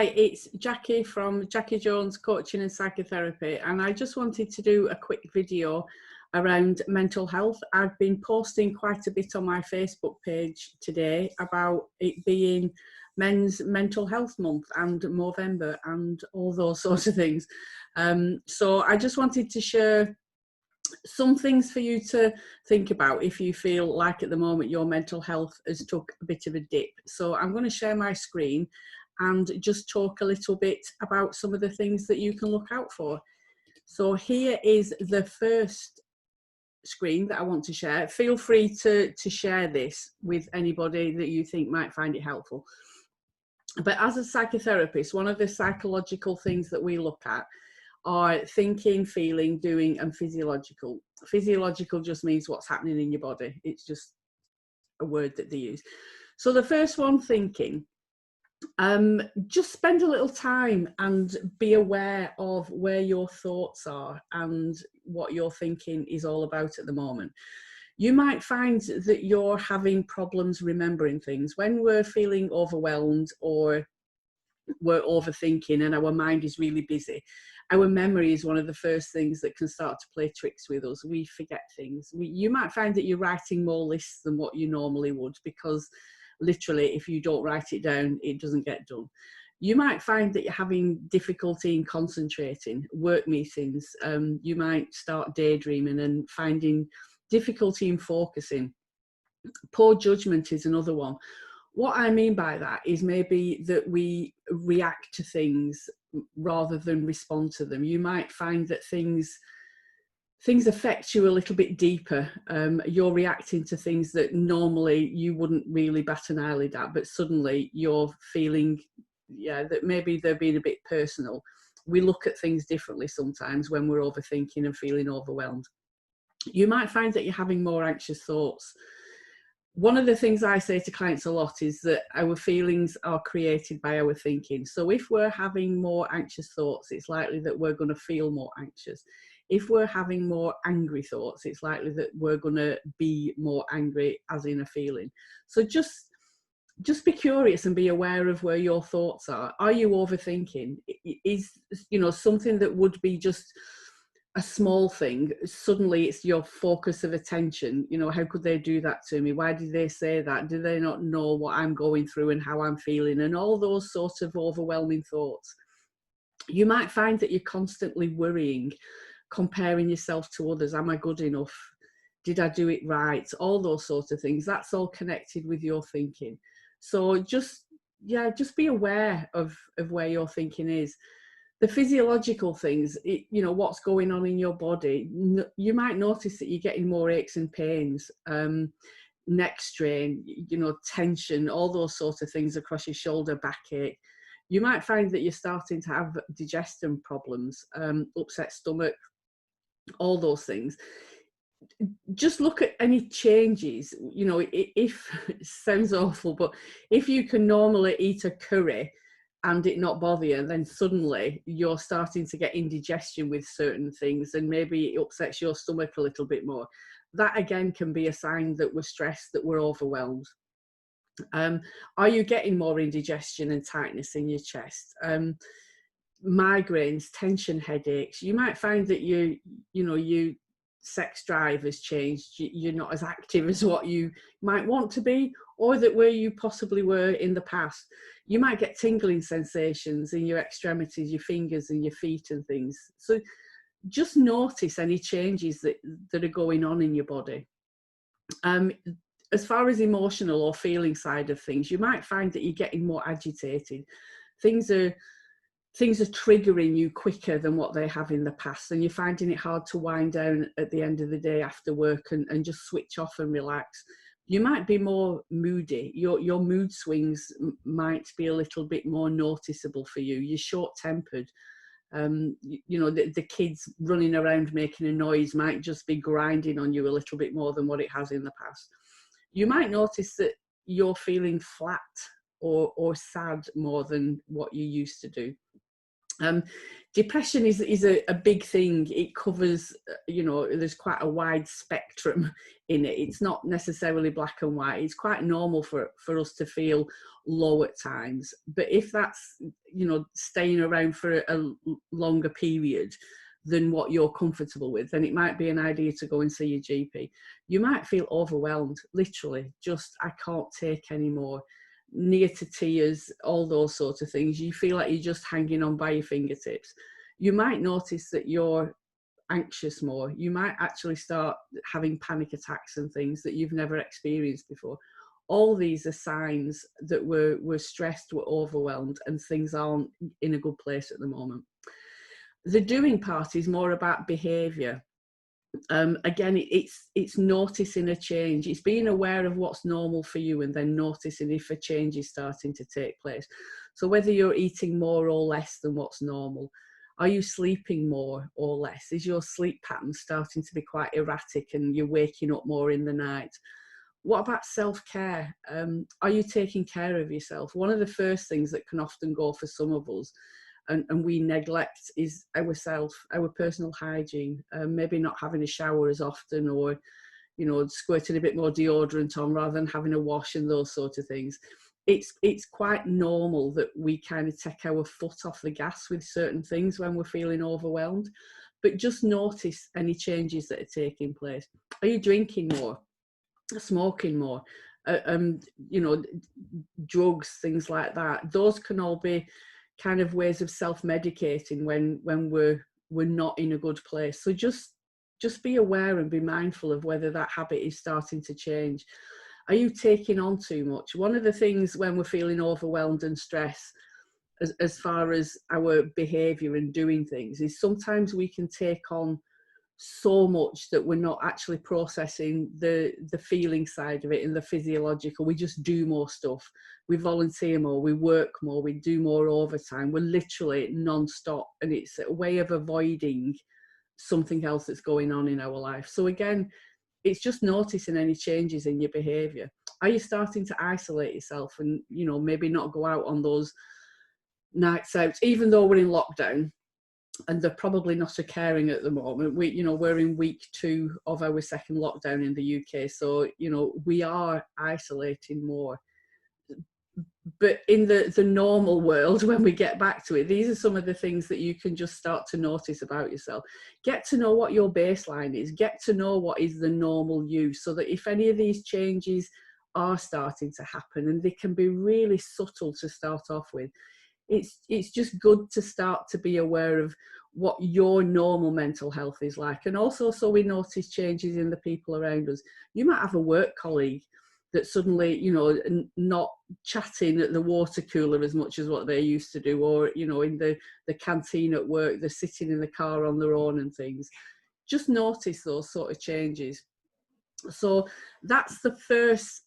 Hi, it's Jackie from Jackie Jones Coaching and Psychotherapy, and I just wanted to do a quick video around mental health. I've been posting quite a bit on my Facebook page today about it being Men's Mental Health Month and Movember and all those sorts of things. So I just wanted to share some things for you to think about if you feel like at the moment your mental health has took a bit of a dip. So I'm going to share my screen and just talk a little bit about some of the things that you can look out for. So here is the first screen that I want to share. Feel free to share this with anybody that you think might find it helpful. But as a psychotherapist, one of the psychological things that we look at are thinking, feeling, doing, and physiological. Physiological just means what's happening in your body. It's just a word that they use. So the first one, thinking. Just spend a little time and be aware of where your thoughts are and what your thinking is all about at the moment. You might find that you're having problems remembering things. When we're feeling overwhelmed or we're overthinking and our mind is really busy, our memory is one of the first things that can start to play tricks with us. We forget things. You might find that you're writing more lists than what you normally would, because literally if you don't write it down, it doesn't get done. You might find that you're having difficulty in concentrating, work meetings. You might start daydreaming and finding difficulty in focusing. Poor judgment is another one. What I mean by that is maybe that we react to things rather than respond to them. You might find that things affect you a little bit deeper. You're reacting to things that normally you wouldn't really bat an eyelid at, but suddenly you're feeling, that maybe they're being a bit personal. We look at things differently sometimes when we're overthinking and feeling overwhelmed. You might find that you're having more anxious thoughts. One of the things I say to clients a lot is that our feelings are created by our thinking. So if we're having more anxious thoughts, it's likely that we're going to feel more anxious. If we're having more angry thoughts, it's likely that we're going to be more angry, as in a feeling. So just be curious and be aware of where your thoughts are. Are you overthinking? Is, something that would be just a small thing, suddenly it's your focus of attention. How could they do that to me? Why did they say that? Do they not know what I'm going through and how I'm feeling? And all those sorts of overwhelming thoughts. You might find that you're constantly worrying, comparing yourself to others. Am I good enough? Did I do it right? All those sorts of things. That's all connected with your thinking. So just be aware of where your thinking is. The physiological things, what's going on in your body. You might notice that you're getting more aches and pains, neck strain, tension, all those sorts of things across your shoulder, backache. You might find that you're starting to have digestion problems, upset stomach, all those things. Just look at any changes. If it sounds awful, but if you can normally eat a curry and it not bother you, then suddenly you're starting to get indigestion with certain things, and maybe it upsets your stomach a little bit more. That again can be a sign that we're stressed, that we're overwhelmed. Are you getting more indigestion and tightness in your chest? Migraines, tension, headaches. You might find that you sex drive has changed. You're not as active as what you might want to be, or that where you possibly were in the past. You might get tingling sensations in your extremities, your fingers and your feet and things. So just notice any changes that are going on in your body. As far as emotional or feeling side of things, you might find that you're getting more agitated. Things are triggering you quicker than what they have in the past, and you're finding it hard to wind down at the end of the day after work and just switch off and relax. You might be more moody. Your mood swings might be a little bit more noticeable for you. You're short-tempered. The kids running around making a noise might just be grinding on you a little bit more than what it has in the past. You might notice that you're feeling flat or sad more than what you used to do. Depression is a big thing. It covers, there's quite a wide spectrum in it. It's not necessarily black and white. It's quite normal for us to feel low at times. But if that's you know, staying around for a longer period than what you're comfortable with, then it might be an idea to go and see your GP. You might feel overwhelmed, literally, just, I can't take any more, near to tears, all those sorts of things. You feel like you're just hanging on by your fingertips. You might notice that you're anxious more. You might actually start having panic attacks and things that you've never experienced before. All these are signs that we're stressed, we're overwhelmed, and things aren't in a good place at the moment. The doing part is more about behaviour. Again, it's noticing a change. It's being aware of what's normal for you and then noticing if a change is starting to take place. So whether you're eating more or less than what's normal, are you sleeping more or less? Is your sleep pattern starting to be quite erratic and you're waking up more in the night? What about self-care? Are you taking care of yourself? One of the first things that can often go for some of us, and we neglect, is ourself, our personal hygiene. Maybe not having a shower as often, or, you know, squirting a bit more deodorant on rather than having a wash and those sort of things. It's quite normal that we kind of take our foot off the gas with certain things when we're feeling overwhelmed. But just notice any changes that are taking place. Are you drinking more? Smoking more? You know, drugs, things like that. Those can all be kind of ways of self-medicating when we're not in a good place. So just be aware and be mindful of whether that habit is starting to change. Are you taking on too much? One of the things when we're feeling overwhelmed and stressed, as far as our behaviour and doing things, is sometimes we can take on so much that we're not actually processing the feeling side of it and the physiological. We just do more stuff. We volunteer more, we work more, we do more overtime. We're literally non-stop, and it's a way of avoiding something else that's going on in our life. So again, it's just noticing any changes in your behaviour. Are you starting to isolate yourself and, you know, maybe not go out on those nights out, even though we're in lockdown? And they're probably not occurring at the moment. We're in week 2 of our second lockdown in the UK, so you know we are isolating more. But in the normal world, when we get back to it, these are some of the things that you can just start to notice about yourself. Get to know what your baseline is. Get to know what is the normal you, so that if any of these changes are starting to happen, and they can be really subtle to start off with, it's just good to start to be aware of what your normal mental health is like. And also, so we notice changes in the people around us. You might have a work colleague that suddenly, you know, not chatting at the water cooler as much as what they used to do, or, you know, in the canteen at work, they're sitting in the car on their own and things. Just notice those sort of changes. So that's the first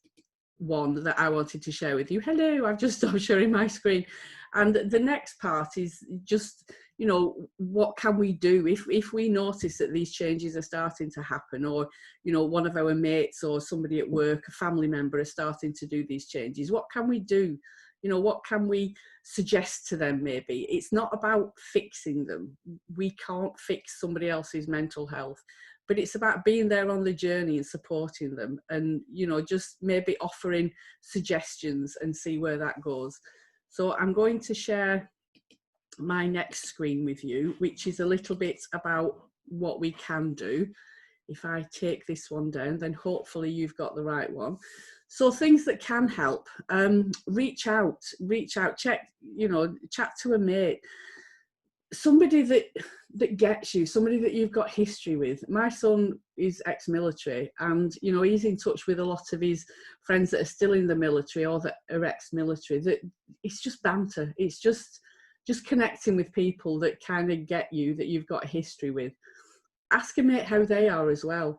one that I wanted to share with you. Hello, I've just stopped sharing my screen. And the next part is just, you know, what can we do if we notice that these changes are starting to happen, or, you know, one of our mates or somebody at work, a family member, is starting to do these changes. What can we do? You know, what can we suggest to them? Maybe it's not about fixing them. We can't fix somebody else's mental health, but it's about being there on the journey and supporting them, and, you know, just maybe offering suggestions and see where that goes. So I'm going to share my next screen with you, which is a little bit about what we can do. If I take this one down, then hopefully you've got the right one. So things that can help: reach out, check, you know, chat to a mate, somebody that gets you, somebody that you've got history with. My son is ex-military, and, you know, he's in touch with a lot of his friends that are still in the military or that are ex-military. That it's just banter. It's just connecting with people that kind of get you, that you've got a history with. Ask a mate how they are as well.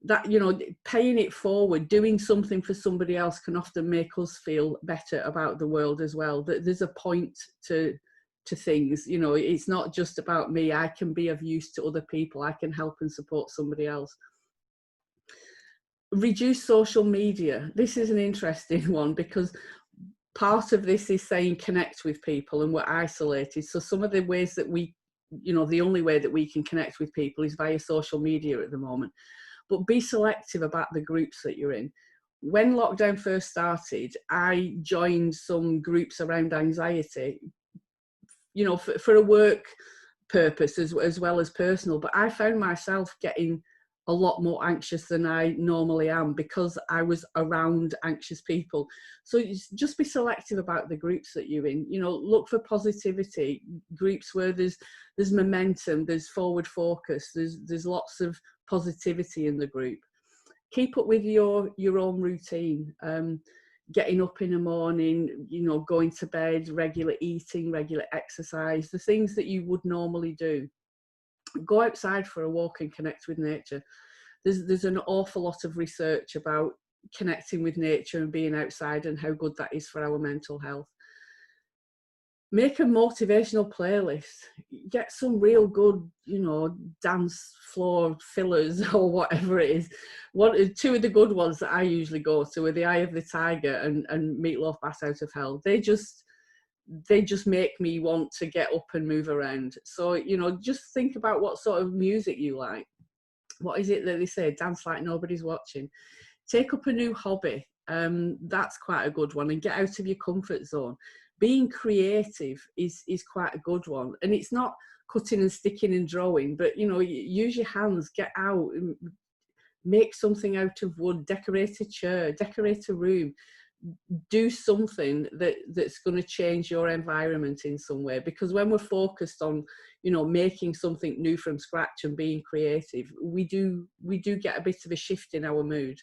That, you know, paying it forward, doing something for somebody else can often make us feel better about the world as well. That there's a point to things, you know, it's not just about me. I can be of use to other people. I can help and support somebody else. Reduce social media. This is an interesting one, because part of this is saying connect with people, and we're isolated. So some of the ways that we, you know, the only way that we can connect with people is via social media at the moment. But be selective about the groups that you're in. When lockdown first started, I joined some groups around anxiety, you know, for a work purpose as well as personal. But I found myself getting a lot more anxious than I normally am because I was around anxious people. So just be selective about the groups that you're in. You know, look for positivity, groups where there's momentum, there's forward focus, there's lots of positivity in the group. Keep up with your own routine. Getting up in the morning, you know, going to bed, regular eating, regular exercise, the things that you would normally do. Go outside for a walk and connect with nature. There's an awful lot of research about connecting with nature and being outside and how good that is for our mental health. Make a motivational playlist. Get some real good, you know, dance floor fillers or whatever it is. Two of the good ones that I usually go to are The Eye of the Tiger and Meatloaf Bat Out of Hell. They just make me want to get up and move around. So, you know, just think about what sort of music you like. What is it that they say? Dance like nobody's watching. Take up a new hobby. That's quite a good one. And get out of your comfort zone. Being creative is quite a good one. And it's not cutting and sticking and drawing, but, you know, use your hands, get out, make something out of wood, decorate a chair, decorate a room. Do something that's going to change your environment in some way, because when we're focused on, you know, making something new from scratch and being creative, we do get a bit of a shift in our mood.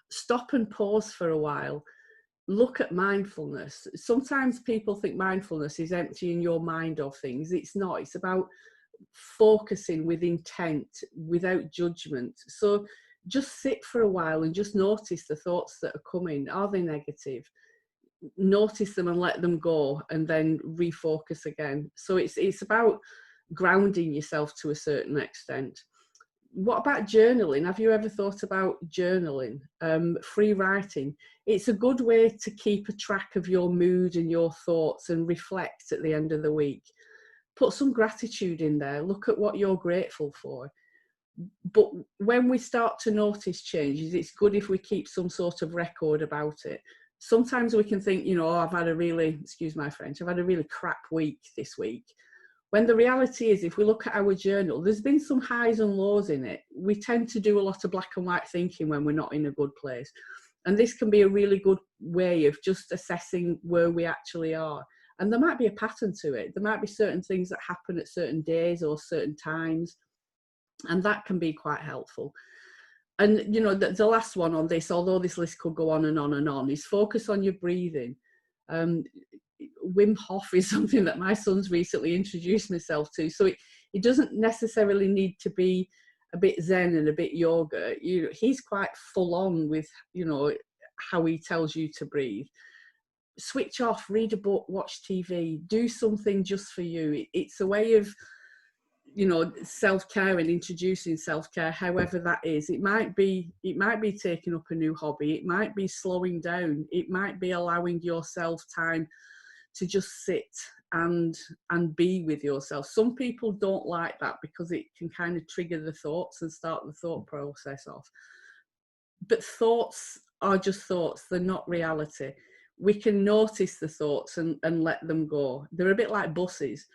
Stop and pause for a while. Look at mindfulness. Sometimes people think mindfulness is emptying your mind of things. It's not. It's about focusing with intent, without judgment. So just sit for a while and just notice the thoughts that are coming. Are they negative? Notice them and let them go, and then refocus again. So it's about grounding yourself to a certain extent. What about journaling? Have you ever thought about journaling? Free writing. It's a good way to keep a track of your mood and your thoughts and reflect at the end of the week. Put some gratitude in there. Look at what you're grateful for. But when we start to notice changes, it's good if we keep some sort of record about it. Sometimes we can think, you know, oh, I've had a really, excuse my French, I've had a really crap week this week. When the reality is, if we look at our journal, there's been some highs and lows in it. We tend to do a lot of black and white thinking when we're not in a good place. And this can be a really good way of just assessing where we actually are. And there might be a pattern to it. There might be certain things that happen at certain days or certain times. And that can be quite helpful. And, you know, the last one on this, although this list could go on and on and on, is focus on your breathing. Wim Hof is something that my son's recently introduced myself to. So it doesn't necessarily need to be a bit Zen and a bit yoga. You know, he's quite full on with, you know, how he tells you to breathe. Switch off, read a book, watch TV, do something just for you. It's a way of, you know, self-care and introducing self-care, however that is. It might be taking up a new hobby. It might be slowing down. It might be allowing yourself time to just sit and be with yourself. Some people don't like that because it can kind of trigger the thoughts and start the thought process off. But thoughts are just thoughts. They're not reality. We can notice the thoughts and let them go. They're a bit like buses.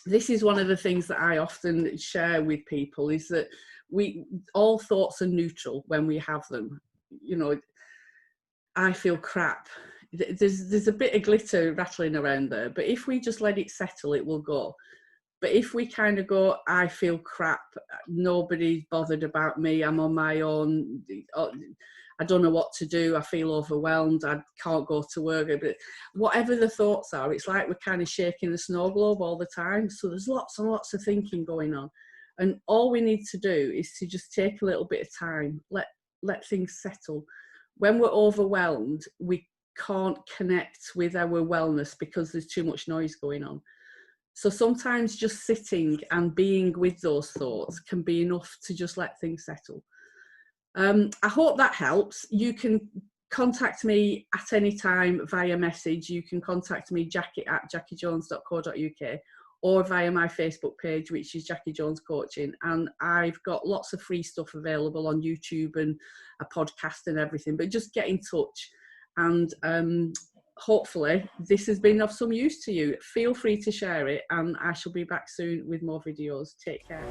This is one of the things that I often share with people, is that all thoughts are neutral when we have them. You know, I feel crap. There's a bit of glitter rattling around there, but if we just let it settle, it will go. But if we kind of go, I feel crap, nobody's bothered about me, I'm on my own, I don't know what to do, I feel overwhelmed, I can't go to work. But whatever the thoughts are, it's like we're kind of shaking the snow globe all the time. So there's lots and lots of thinking going on. And all we need to do is to just take a little bit of time, let things settle. When we're overwhelmed, we can't connect with our wellness because there's too much noise going on. So sometimes just sitting and being with those thoughts can be enough to just let things settle. I hope that helps. You can contact me at any time via message. You can contact me, Jacci at jaccijones.co.uk, or via my Facebook page, which is Jacci Jones Coaching. And I've got lots of free stuff available on YouTube and a podcast and everything. But just get in touch, and hopefully this has been of some use to you. Feel free to share it, and I shall be back soon with more videos. Take care.